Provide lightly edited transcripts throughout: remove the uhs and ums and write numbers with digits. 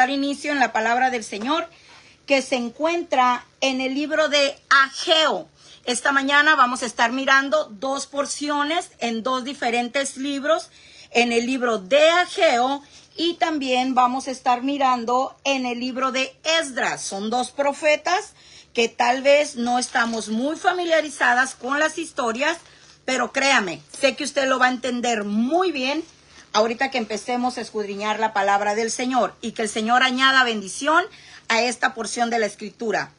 dar inicio en la palabra del Señor que se encuentra en el libro de Ageo. Esta mañana vamos a estar mirando dos porciones en dos diferentes libros, en el libro de Ageo y también vamos a estar mirando en el libro de Esdras. Son dos profetas que tal vez no estamos muy familiarizadas con las historias, pero créame, sé que usted lo va a entender muy bien ahorita que empecemos a escudriñar la palabra del Señor y que el Señor añada bendición a esta porción de la Escritura.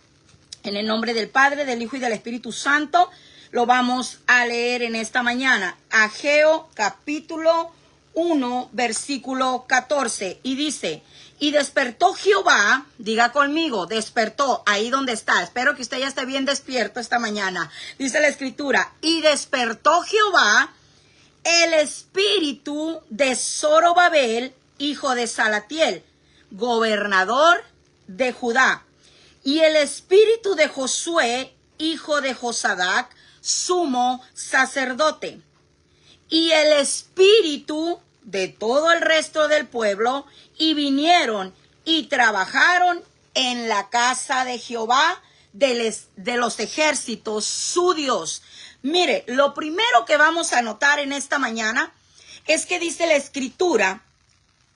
En el nombre del Padre, del Hijo y del Espíritu Santo, lo vamos a leer en esta mañana. Ageo capítulo 1, versículo 14. Y dice, y despertó Jehová, diga conmigo, despertó, ahí donde está. Espero que usted ya esté bien despierto esta mañana. Dice la Escritura, y despertó Jehová el espíritu de Zorobabel, hijo de Salatiel, gobernador de Judá, y el espíritu de Josué, hijo de Josadac, sumo sacerdote, y el espíritu de todo el resto del pueblo, y vinieron y trabajaron en la casa de Jehová de los ejércitos, su Dios. Mire, lo primero que vamos a notar en esta mañana es que dice la Escritura,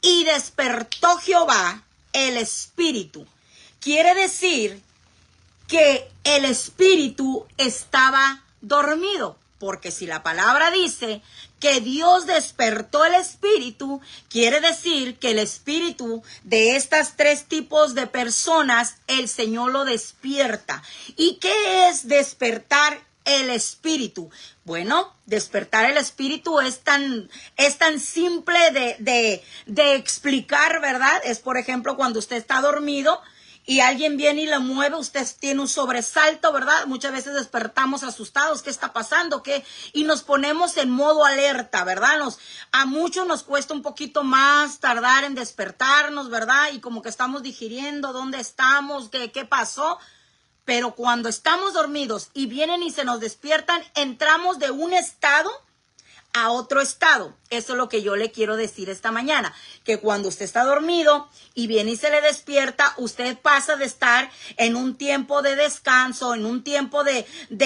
y despertó Jehová el espíritu. Quiere decir que el espíritu estaba dormido, porque si la palabra dice que Dios despertó el espíritu, quiere decir que el espíritu de estas tres tipos de personas, el Señor lo despierta. ¿Y qué es despertar el espíritu? Bueno, despertar el espíritu es tan simple de explicar, ¿verdad? Es, por ejemplo, cuando usted está dormido y alguien viene y lo mueve, usted tiene un sobresalto, ¿verdad? Muchas veces despertamos asustados, ¿qué está pasando? ¿Qué? Y nos ponemos en modo alerta, ¿verdad? A muchos nos cuesta un poquito más tardar en despertarnos, ¿verdad? Y como que estamos digiriendo dónde estamos, qué pasó. Pero cuando estamos dormidos y vienen y se nos despiertan, entramos de un estado a otro estado. Eso es lo que yo le quiero decir esta mañana, que cuando usted está dormido y viene y se le despierta, usted pasa de estar en un tiempo de descanso, en un tiempo de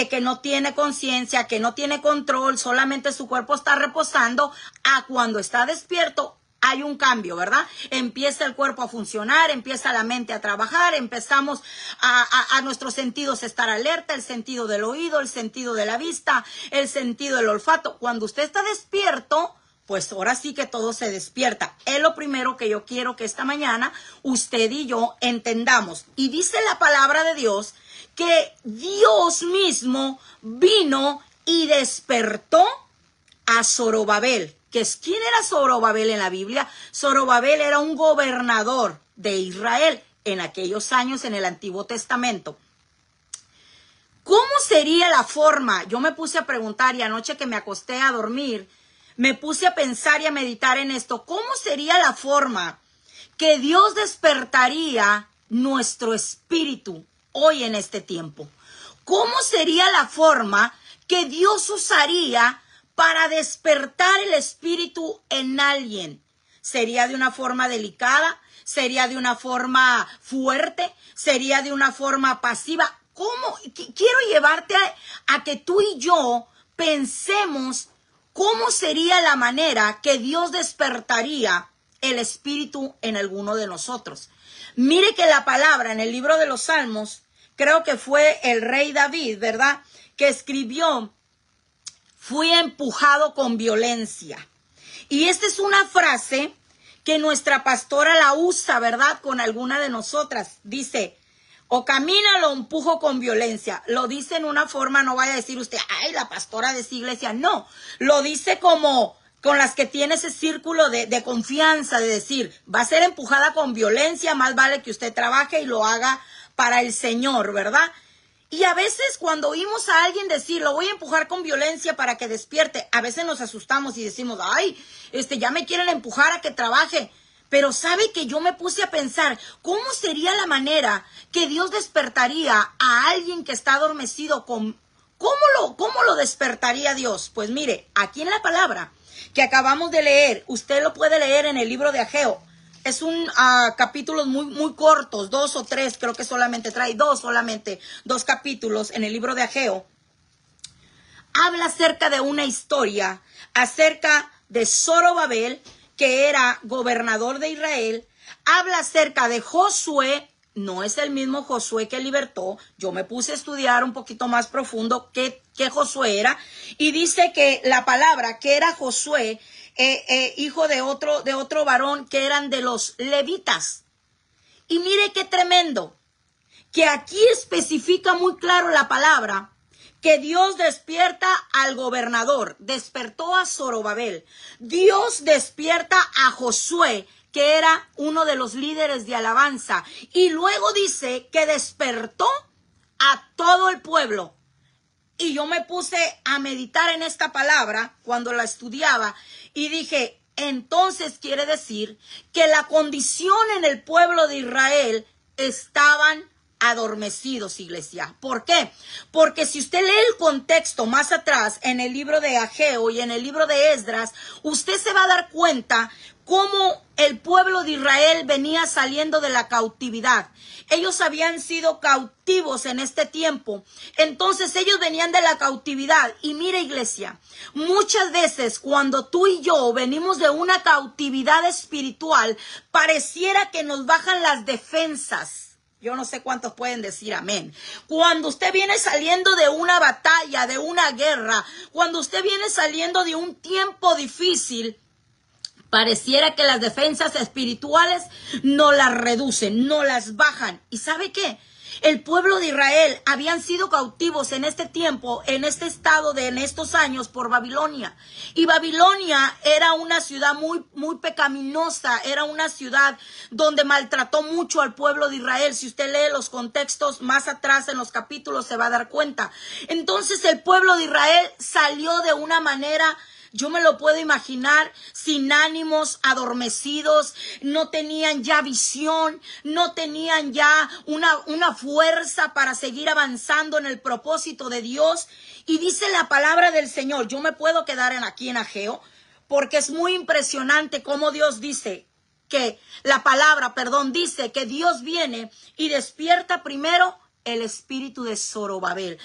que no tiene conciencia, que no tiene control, solamente su cuerpo está reposando, a cuando está despierto. Hay un cambio, ¿verdad? Empieza el cuerpo a funcionar, empieza la mente a trabajar, empezamos a nuestros sentidos a estar alerta, el sentido del oído, el sentido de la vista, el sentido del olfato. Cuando usted está despierto, pues ahora sí que todo se despierta. Es lo primero que yo quiero que esta mañana usted y yo entendamos. Y dice la palabra de Dios que Dios mismo vino y despertó a Zorobabel. ¿Quién era Zorobabel en la Biblia? Zorobabel era un gobernador de Israel en aquellos años en el Antiguo Testamento. ¿Cómo sería la forma? Yo me puse a preguntar y anoche que me acosté a dormir, me puse a pensar y a meditar en esto. ¿Cómo sería la forma que Dios despertaría nuestro espíritu hoy en este tiempo? ¿Cómo sería la forma que Dios usaría para despertar el espíritu en alguien? ¿Sería de una forma delicada? ¿Sería de una forma fuerte? ¿Sería de una forma pasiva? ¿Cómo? Quiero llevarte a que tú y yo pensemos cómo sería la manera que Dios despertaría el espíritu en alguno de nosotros. Mire que la palabra en el libro de los Salmos, creo que fue el rey David, ¿verdad?, que escribió: fui empujado con violencia. Y esta es una frase que nuestra pastora la usa, ¿verdad?, con alguna de nosotras. Dice, o camina, lo empujo con violencia. Lo dice en una forma, no vaya a decir usted, ay, la pastora de esa iglesia. No, lo dice como con las que tiene ese círculo de confianza, de decir, va a ser empujada con violencia, más vale que usted trabaje y lo haga para el Señor, ¿verdad? Y a veces cuando oímos a alguien decir, lo voy a empujar con violencia para que despierte, a veces nos asustamos y decimos, ay, ya me quieren empujar a que trabaje. Pero sabe que yo me puse a pensar, ¿cómo sería la manera que Dios despertaría a alguien que está adormecido? ¿Cómo lo despertaría Dios? Pues mire, aquí en la palabra que acabamos de leer, usted lo puede leer en el libro de Ageo, capítulos muy cortos, 2 o 3, creo que solamente trae dos capítulos en el libro de Ageo. Habla acerca de una historia, acerca de Zorobabel, que era gobernador de Israel. Habla acerca de Josué, no es el mismo Josué que libertó. Yo me puse a estudiar un poquito más profundo qué Josué era. Y dice que la palabra que era Josué, hijo de otro varón, que eran de los levitas. Y mire qué tremendo, que aquí especifica muy claro la palabra, que Dios despierta al gobernador, despertó a Zorobabel. Dios despierta a Josué, que era uno de los líderes de alabanza. Y luego dice que despertó a todo el pueblo. Y yo me puse a meditar en esta palabra cuando la estudiaba y dije, entonces quiere decir que la condición en el pueblo de Israel estaban adormecidos, iglesia. ¿Por qué? Porque si usted lee el contexto más atrás en el libro de Ageo y en el libro de Esdras, usted se va a dar cuenta cómo el pueblo de Israel venía saliendo de la cautividad. Ellos habían sido cautivos en este tiempo. Entonces ellos venían de la cautividad. Y mire, iglesia, muchas veces cuando tú y yo venimos de una cautividad espiritual, pareciera que nos bajan las defensas. Yo no sé cuántos pueden decir amén. Cuando usted viene saliendo de una batalla, de una guerra, cuando usted viene saliendo de un tiempo difícil, pareciera que las defensas espirituales no las reducen, no las bajan. ¿Y sabe qué? El pueblo de Israel habían sido cautivos en este tiempo, en este estado en estos años por Babilonia. Y Babilonia era una ciudad muy pecaminosa, era una ciudad donde maltrató mucho al pueblo de Israel. Si usted lee los contextos más atrás en los capítulos se va a dar cuenta. Entonces el pueblo de Israel salió de una manera, yo me lo puedo imaginar, sin ánimos, adormecidos, no tenían ya visión, no tenían ya una fuerza para seguir avanzando en el propósito de Dios. Y dice la palabra del Señor, yo me puedo quedar aquí en Ageo, porque es muy impresionante cómo Dios dice que, dice que Dios viene y despierta primero el espíritu de Zorobabel.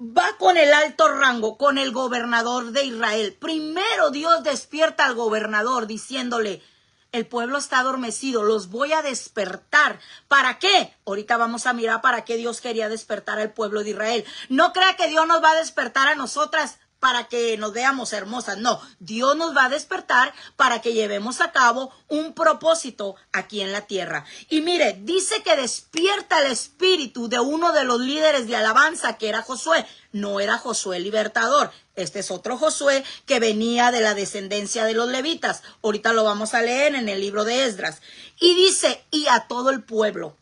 Va con el alto rango, con el gobernador de Israel. Primero Dios despierta al gobernador diciéndole, el pueblo está adormecido, los voy a despertar. ¿Para qué? Ahorita vamos a mirar para qué Dios quería despertar al pueblo de Israel. No crea que Dios nos va a despertar a nosotras para que nos veamos hermosas. No, Dios nos va a despertar para que llevemos a cabo un propósito aquí en la tierra. Y mire, dice que despierta el espíritu de uno de los líderes de alabanza, que era Josué. No era Josué el libertador. Este es otro Josué que venía de la descendencia de los levitas. Ahorita lo vamos a leer en el libro de Esdras. Y dice, y a todo el pueblo.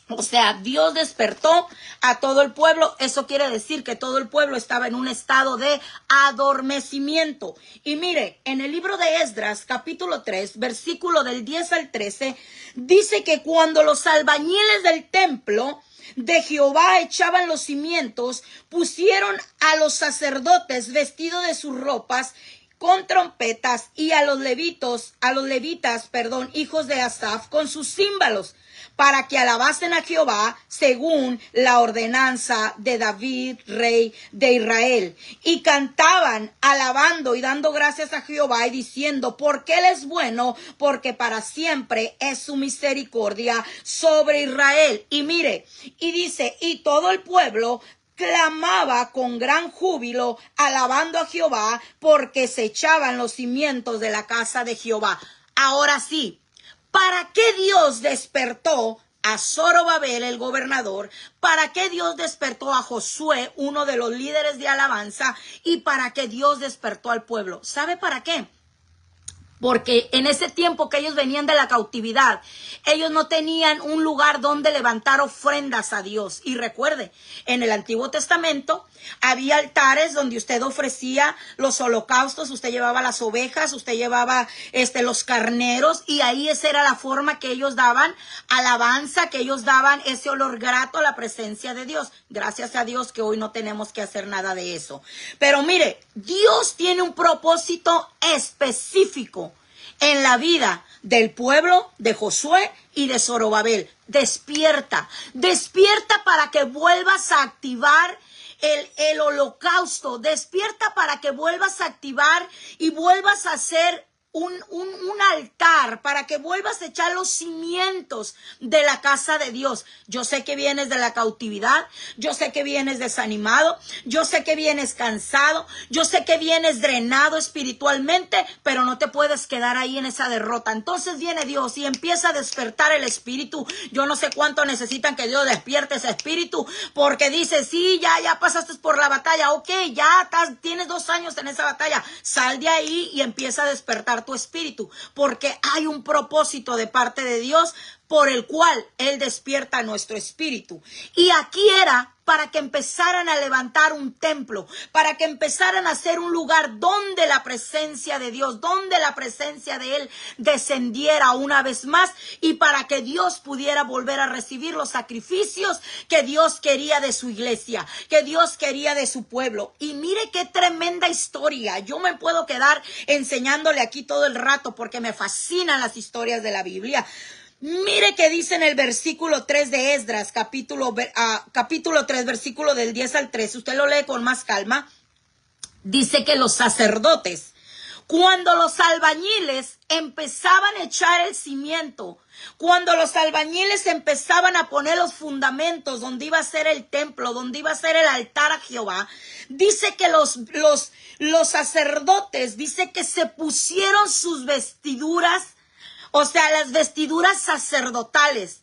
O sea, Dios despertó a todo el pueblo. Eso quiere decir que todo el pueblo estaba en un estado de adormecimiento. Y mire, en el libro de Esdras, capítulo 3, versículo del 10 al 13, dice que cuando los albañiles del templo de Jehová echaban los cimientos, pusieron a los sacerdotes vestidos de sus ropas con trompetas y a los levitas, hijos de Asaf, con sus címbalos, para que alabasen a Jehová según la ordenanza de David, rey de Israel. Y cantaban, alabando y dando gracias a Jehová y diciendo, porque Él es bueno, porque para siempre es su misericordia sobre Israel. Y mire, y dice, y todo el pueblo clamaba con gran júbilo, alabando a Jehová, porque se echaban los cimientos de la casa de Jehová. Ahora sí, ¿para qué Dios despertó a Zorobabel, el gobernador? ¿Para qué Dios despertó a Josué, uno de los líderes de alabanza? ¿Y para qué Dios despertó al pueblo? ¿Sabe para qué? Porque en ese tiempo que ellos venían de la cautividad, ellos no tenían un lugar donde levantar ofrendas a Dios. Y recuerde, en el Antiguo Testamento había altares donde usted ofrecía los holocaustos, usted llevaba las ovejas, usted llevaba los carneros, y ahí esa era la forma que ellos daban alabanza, que ellos daban ese olor grato a la presencia de Dios. Gracias a Dios que hoy no tenemos que hacer nada de eso. Pero mire, Dios tiene un propósito específico en la vida del pueblo de Josué y de Zorobabel. Despierta, despierta para que vuelvas a activar el holocausto. Despierta para que vuelvas a activar y vuelvas a hacer un altar, para que vuelvas a echar los cimientos de la casa de Dios. Yo sé que vienes de la cautividad, yo sé que vienes desanimado, yo sé que vienes cansado, yo sé que vienes drenado espiritualmente, pero no te puedes quedar ahí en esa derrota. Entonces viene Dios y empieza a despertar el espíritu. Yo no sé cuánto necesitan que Dios despierte ese espíritu, porque dice, sí, ya pasaste por la batalla, ok, ya tienes 2 años en esa batalla, sal de ahí y empieza a despertar tu espíritu, porque hay un propósito de parte de Dios por el cual Él despierta nuestro espíritu. Y aquí era para que empezaran a levantar un templo, para que empezaran a hacer un lugar donde la presencia de Dios, donde la presencia de Él descendiera una vez más, y para que Dios pudiera volver a recibir los sacrificios que Dios quería de su iglesia, que Dios quería de su pueblo. Y mire qué tremenda historia. Yo me puedo quedar enseñándole aquí todo el rato porque me fascinan las historias de la Biblia. Mire que dice en el versículo 3 de Esdras, capítulo 3, versículo del 10 al 13. Usted lo lee con más calma. Dice que los sacerdotes, cuando los albañiles empezaban a echar el cimiento, cuando los albañiles empezaban a poner los fundamentos donde iba a ser el templo, donde iba a ser el altar a Jehová, dice que los sacerdotes, dice que se pusieron sus vestiduras, o sea, las vestiduras sacerdotales.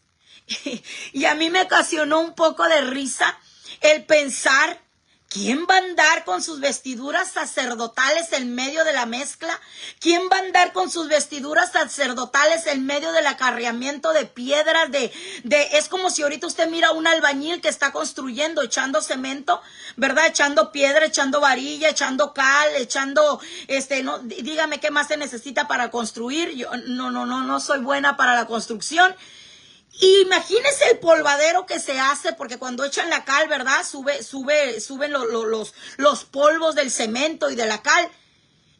Y a mí me ocasionó un poco de risa el pensar, ¿quién va a andar con sus vestiduras sacerdotales en medio de la mezcla? ¿Quién va a andar con sus vestiduras sacerdotales en medio del acarreamiento de piedras? Es como si ahorita usted mira a un albañil que está construyendo, echando cemento, ¿verdad? Echando piedra, echando varilla, echando cal, echando, no, dígame qué más se necesita para construir. Yo no soy buena para la construcción. Imagínese el polvadero que se hace, porque cuando echan la cal, ¿verdad? Suben los polvos del cemento y de la cal.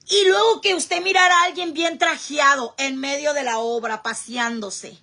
Y luego que usted mirara a alguien bien trajeado en medio de la obra, paseándose,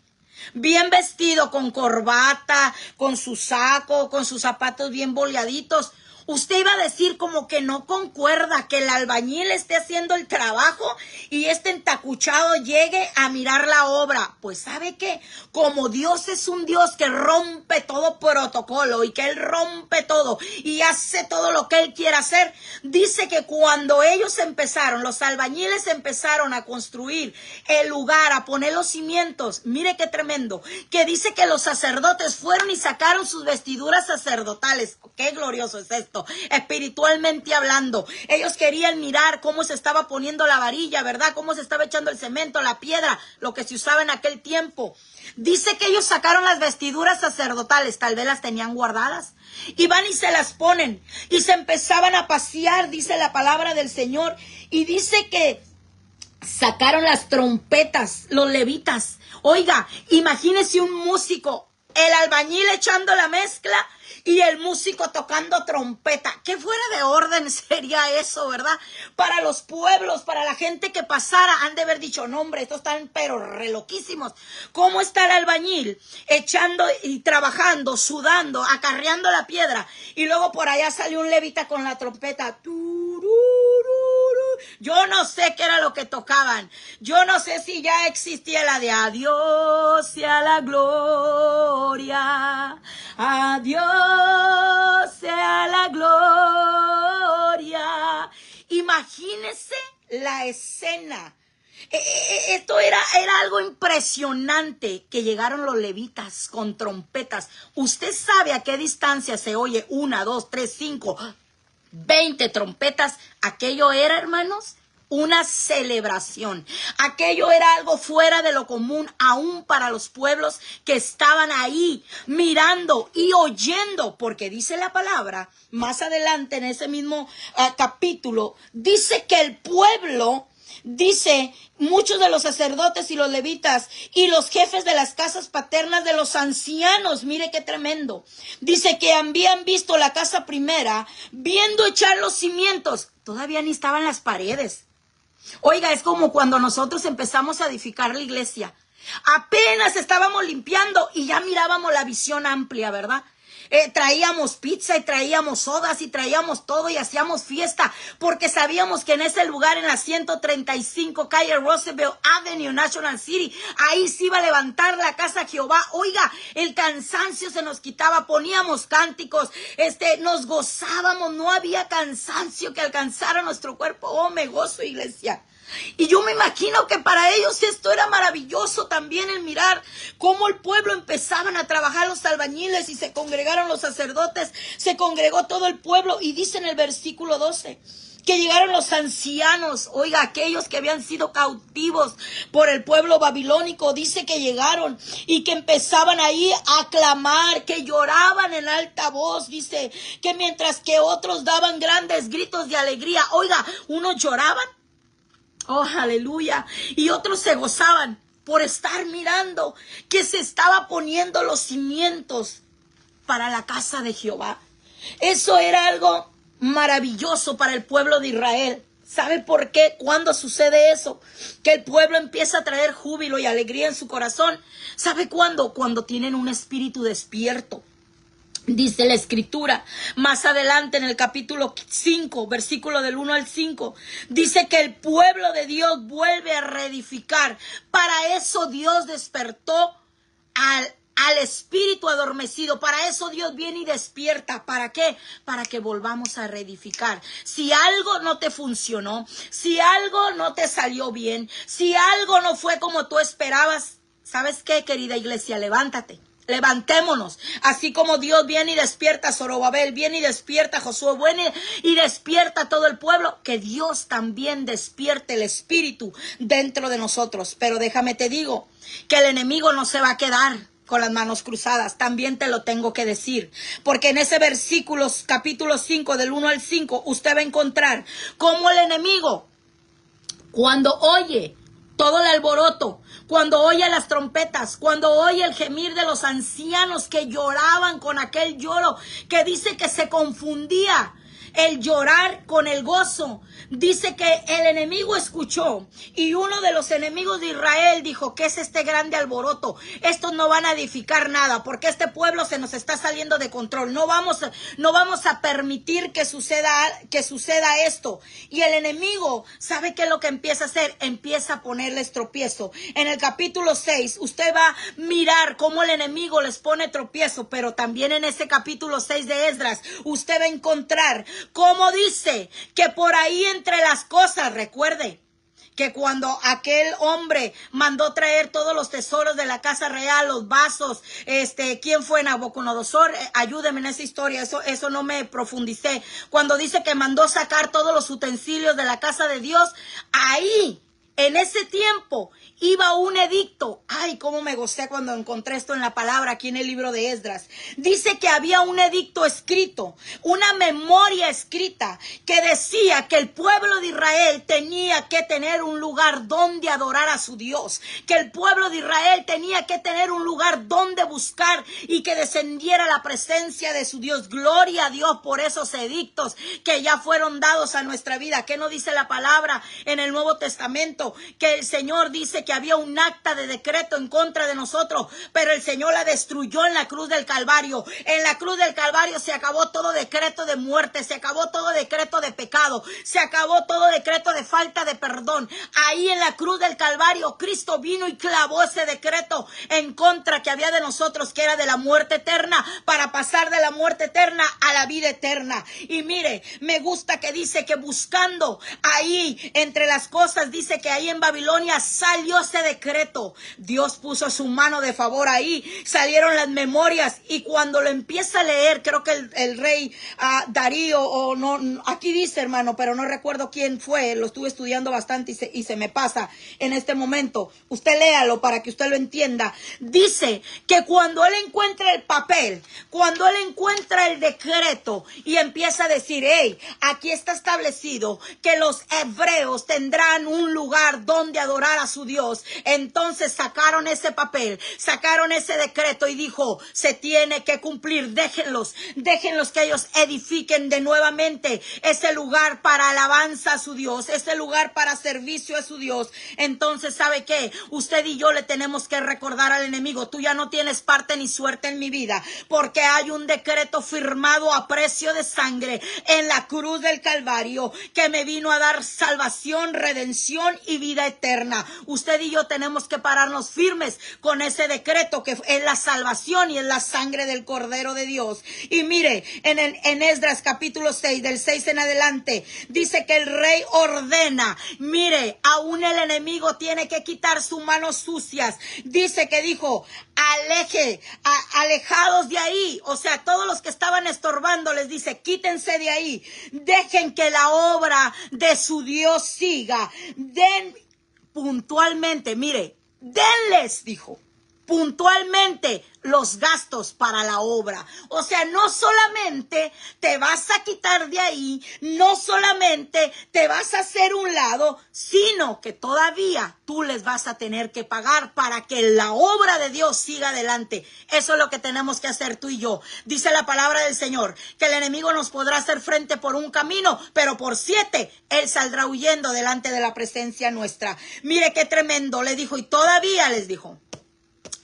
bien vestido, con corbata, con su saco, con sus zapatos bien boleaditos. Usted iba a decir como que no concuerda que el albañil esté haciendo el trabajo y este entacuchado llegue a mirar la obra. Pues ¿sabe qué? Como Dios es un Dios que rompe todo protocolo y que Él rompe todo y hace todo lo que Él quiere hacer, dice que cuando ellos empezaron, los albañiles empezaron a construir el lugar, a poner los cimientos, mire qué tremendo, que dice que los sacerdotes fueron y sacaron sus vestiduras sacerdotales. Qué glorioso es esto. Espiritualmente hablando, ellos querían mirar cómo se estaba poniendo la varilla, ¿verdad? Cómo se estaba echando el cemento, la piedra, lo que se usaba en aquel tiempo. Dice que ellos sacaron las vestiduras sacerdotales, tal vez las tenían guardadas, y van y se las ponen, y se empezaban a pasear, dice la palabra del Señor, y dice que sacaron las trompetas, los levitas. Oiga, imagínese un músico, el albañil echando la mezcla y el músico tocando trompeta. ¿Qué fuera de orden sería eso, verdad? Para los pueblos, para la gente que pasara, han de haber dicho, no hombre, estos están pero re loquísimos. ¿Cómo está el albañil echando y trabajando, sudando, acarreando la piedra? Y luego por allá salió un levita con la trompeta. Yo no sé qué era lo que tocaban. Yo no sé si ya existía la de a Dios sea la gloria, a Dios sea la gloria. Imagínese la escena. Esto era algo impresionante, que llegaron los levitas con trompetas. Usted sabe a qué distancia se oye 1, 2, 3, 5, 20 trompetas. Aquello era, hermanos, una celebración. Aquello era algo fuera de lo común, aún para los pueblos que estaban ahí mirando y oyendo, porque dice la palabra, más adelante en ese mismo capítulo, dice que el pueblo, dice, muchos de los sacerdotes y los levitas y los jefes de las casas paternas de los ancianos, mire qué tremendo, dice que habían visto la casa primera, viendo echar los cimientos, todavía ni estaban las paredes. Oiga, es como cuando nosotros empezamos a edificar la iglesia. Apenas estábamos limpiando y ya mirábamos la visión amplia, ¿verdad? Traíamos pizza y traíamos sodas y traíamos todo y hacíamos fiesta porque sabíamos que en ese lugar, en la 135 calle Roosevelt Avenue, National City, ahí se iba a levantar la casa de Jehová. Oiga, el cansancio se nos quitaba, poníamos cánticos, nos gozábamos, no había cansancio que alcanzara nuestro cuerpo. Oh, me gozo, iglesia. Y yo me imagino que para ellos esto era maravilloso también, el mirar cómo el pueblo empezaban a trabajar los albañiles y se congregaron los sacerdotes, se congregó todo el pueblo. Y dice en el versículo 12 que llegaron los ancianos, oiga, aquellos que habían sido cautivos por el pueblo babilónico, dice que llegaron y que empezaban ahí a clamar, que lloraban en alta voz, dice que mientras que otros daban grandes gritos de alegría, oiga, unos lloraban. Oh, aleluya. Y otros se gozaban por estar mirando que se estaba poniendo los cimientos para la casa de Jehová. Eso era algo maravilloso para el pueblo de Israel. ¿Sabe por qué? ¿Cuándo sucede eso? Que el pueblo empieza a traer júbilo y alegría en su corazón. ¿Sabe cuándo? Cuando tienen un espíritu despierto. Dice la escritura, más adelante en el capítulo 5, versículo del 1 al 5, dice que el pueblo de Dios vuelve a reedificar. Para eso Dios despertó al espíritu adormecido. Para eso Dios viene y despierta. ¿Para qué? Para que volvamos a reedificar. Si algo no te funcionó, si algo no te salió bien, si algo no fue como tú esperabas, ¿sabes qué, querida iglesia? Levántate. Levantémonos, así como Dios viene y despierta a Zorobabel, viene y despierta a Josué, viene y despierta a todo el pueblo, que Dios también despierte el espíritu dentro de nosotros. Pero déjame te digo, que el enemigo no se va a quedar con las manos cruzadas, también te lo tengo que decir, porque en ese versículo, capítulo 5, del 1 al 5, usted va a encontrar cómo el enemigo, cuando oye todo el alboroto, cuando oye las trompetas, cuando oye el gemir de los ancianos que lloraban con aquel lloro, que dice que se confundía el llorar con el gozo. Dice que el enemigo escuchó y uno de los enemigos de Israel dijo: ¿qué es este grande alboroto? Estos no van a edificar nada porque este pueblo se nos está saliendo de control. No vamos a permitir que suceda esto. Y el enemigo, ¿sabe qué es lo que empieza a hacer? Empieza a ponerles tropiezo. En el capítulo 6 usted va a mirar cómo el enemigo les pone tropiezo, pero también en ese capítulo 6 de Esdras usted va a encontrar cómo dice que por ahí entre las cosas, recuerde que cuando aquel hombre mandó traer todos los tesoros de la casa real, los vasos, ¿quién fue? Nabucodonosor, ayúdeme en esa historia, eso no me profundicé. Cuando dice que mandó sacar todos los utensilios de la casa de Dios, ahí, en ese tiempo, iba un edicto. Ay, cómo me gocé cuando encontré esto en la palabra aquí en el libro de Esdras. Dice que había un edicto escrito, una memoria escrita que decía que el pueblo de Israel tenía que tener un lugar donde adorar a su Dios, que el pueblo de Israel tenía que tener un lugar donde buscar y que descendiera la presencia de su Dios. Gloria a Dios por esos edictos que ya fueron dados a nuestra vida. ¿Qué no dice la palabra en el Nuevo Testamento? Que el Señor dice que había un acta de decreto en contra de nosotros, pero el Señor la destruyó en la cruz del Calvario. En la cruz del Calvario se acabó todo decreto de muerte, se acabó todo decreto de pecado, se acabó todo decreto de falta de perdón. Ahí en la cruz del Calvario Cristo vino y clavó ese decreto en contra que había de nosotros, que era de la muerte eterna, para pasar de la muerte eterna a la vida eterna. Y mire, me gusta que dice que buscando ahí entre las cosas, dice que ahí en Babilonia salió ese decreto. Dios puso su mano de favor ahí, salieron las memorias, y cuando lo empieza a leer, creo que el rey Darío, o no, aquí dice, hermano, pero no recuerdo quién fue, lo estuve estudiando bastante y se me pasa en este momento. Usted léalo para que usted lo entienda. Dice que cuando cuando él encuentra el papel, cuando él encuentra el decreto y empieza a decir, hey, aquí está establecido que los hebreos tendrán un lugar donde adorar a su Dios. Entonces sacaron ese papel, sacaron ese decreto y dijo, se tiene que cumplir, déjenlos que ellos edifiquen de nuevamente ese lugar para alabanza a su Dios, ese lugar para servicio a su Dios. Entonces, ¿sabe qué? Usted y yo le tenemos que recordar al enemigo, tú ya no tienes parte ni suerte en mi vida, porque hay un decreto firmado a precio de sangre en la cruz del Calvario que me vino a dar salvación, redención y vida eterna. Usted y yo tenemos que pararnos firmes con ese decreto que es la salvación y es la sangre del Cordero de Dios. Y mire, en Esdras capítulo 6, del 6 en adelante, dice que el rey ordena, mire, aún el enemigo tiene que quitar sus manos sucias. Dice que dijo, alejados de ahí, o sea, todos los que estaban estorbando, les dice, quítense de ahí, dejen que la obra de su Dios siga, den puntualmente, mire, denles, dijo, puntualmente los gastos para la obra. O sea, no solamente te vas a quitar de ahí, no solamente te vas a hacer un lado, sino que todavía tú les vas a tener que pagar para que la obra de Dios siga adelante. Eso es lo que tenemos que hacer tú y yo. Dice la palabra del Señor, que el enemigo nos podrá hacer frente por un camino, pero por 7 él saldrá huyendo delante de la presencia nuestra. Mire qué tremendo, le dijo, y todavía les dijo,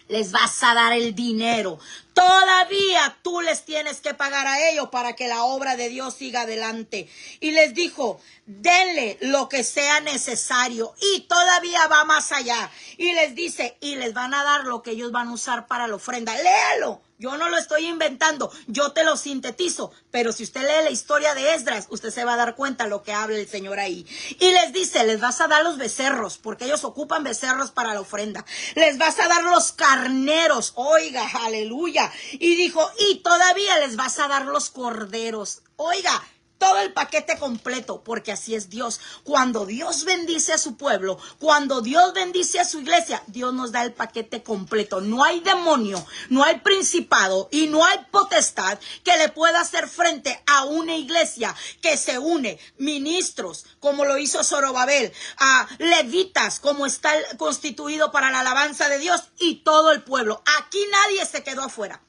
les vas a dar el dinero. Todavía tú les tienes que pagar a ellos para que la obra de Dios siga adelante. Y les dijo, denle lo que sea necesario. Y todavía va más allá. Y les dice, y les van a dar lo que ellos van a usar para la ofrenda. Léalo. Yo no lo estoy inventando, yo te lo sintetizo, pero si usted lee la historia de Esdras, usted se va a dar cuenta lo que habla el Señor ahí. Y les dice, les vas a dar los becerros, porque ellos ocupan becerros para la ofrenda. Les vas a dar los carneros, oiga, aleluya. Y dijo, y todavía les vas a dar los corderos, oiga. Todo el paquete completo, porque así es Dios. Cuando Dios bendice a su pueblo, cuando Dios bendice a su iglesia, Dios nos da el paquete completo. No hay demonio, no hay principado y no hay potestad que le pueda hacer frente a una iglesia que se une, ministros, como lo hizo Zorobabel, a levitas, como está constituido para la alabanza de Dios, y todo el pueblo. Aquí nadie se quedó afuera.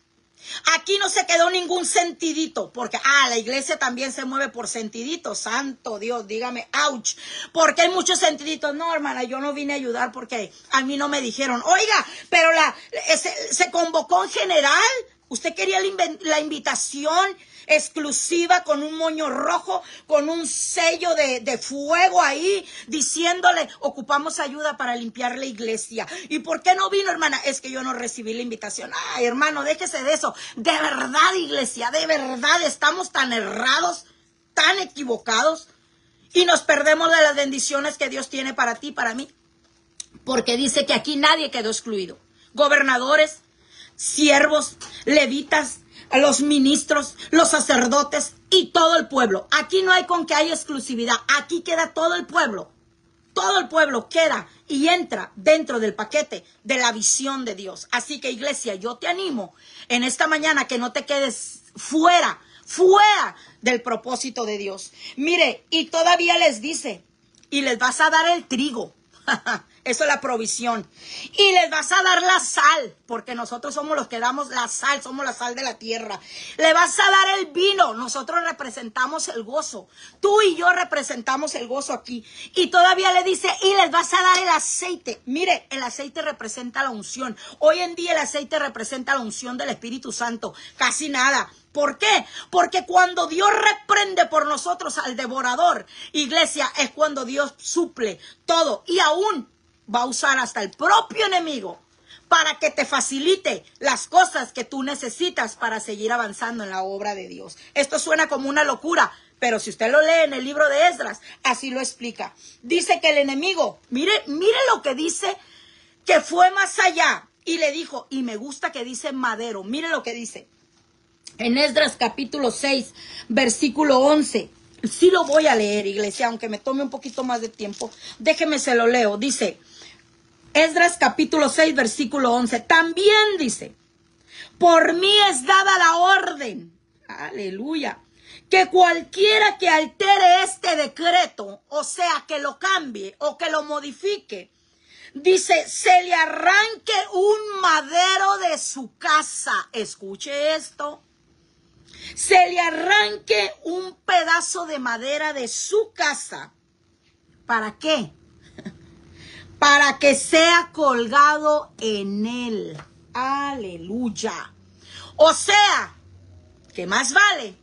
Aquí no se quedó ningún sentidito, porque la iglesia también se mueve por sentiditos. Santo Dios, dígame, ouch, porque hay muchos sentiditos. No, hermana, yo no vine a ayudar porque a mí no me dijeron. Oiga, pero se convocó en general. Usted quería la invitación exclusiva con un moño rojo, con un sello de fuego ahí, diciéndole, ocupamos ayuda para limpiar la iglesia. ¿Y por qué no vino, hermana? Es que yo no recibí la invitación. Ay, hermano, déjese de eso. De verdad, iglesia, de verdad estamos tan errados, tan equivocados, y nos perdemos de las bendiciones que Dios tiene para ti, para mí. Porque dice que aquí nadie quedó excluido. Gobernadores, siervos, levitas, a los ministros, los sacerdotes y todo el pueblo. Aquí no hay con que haya exclusividad. Aquí queda todo el pueblo. Todo el pueblo queda y entra dentro del paquete de la visión de Dios. Así que, iglesia, yo te animo en esta mañana que no te quedes fuera del propósito de Dios. Mire, y todavía les dice, y les vas a dar el trigo. Eso es la provisión. Y les vas a dar la sal, porque nosotros somos los que damos la sal, somos la sal de la tierra. Le vas a dar el vino, nosotros representamos el gozo. Tú y yo representamos el gozo aquí. Y todavía le dice, y les vas a dar el aceite. Mire, el aceite representa la unción. Hoy en día el aceite representa la unción del Espíritu Santo. Casi nada. ¿Por qué? Porque cuando Dios reprende por nosotros al devorador, iglesia, es cuando Dios suple todo. Y aún va a usar hasta el propio enemigo para que te facilite las cosas que tú necesitas para seguir avanzando en la obra de Dios. Esto suena como una locura, pero si usted lo lee en el libro de Esdras, así lo explica. Dice que el enemigo, mire lo que dice, que fue más allá y le dijo, y me gusta que dice madero, mire lo que dice. En Esdras capítulo 6, versículo 11. Sí lo voy a leer, iglesia, aunque me tome un poquito más de tiempo. Déjeme se lo leo. Dice, Esdras capítulo 6, versículo 11. También dice, Por mí es dada la orden, aleluya, que cualquiera que altere este decreto, o sea, que lo cambie o que lo modifique, dice, se le arranque un madero de su casa. Escuche esto. Se le arranque un pedazo de madera de su casa. ¿Para qué? Para que sea colgado en él. Aleluya. O sea, que más vale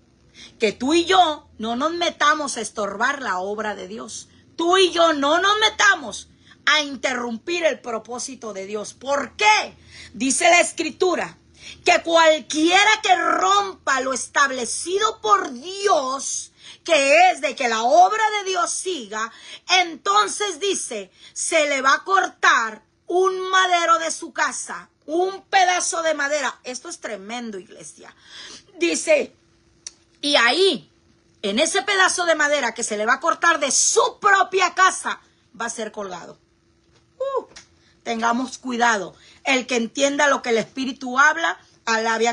que tú y yo no nos metamos a estorbar la obra de Dios. Tú y yo no nos metamos a interrumpir el propósito de Dios. ¿Por qué? Dice la Escritura que cualquiera que rompa lo establecido por Dios, que es de que la obra de Dios siga, entonces dice, se le va a cortar un madero de su casa, un pedazo de madera. Esto es tremendo, iglesia. Dice, y ahí, en ese pedazo de madera que se le va a cortar de su propia casa, va a ser colgado. Tengamos cuidado. El que entienda lo que el Espíritu habla, alabe a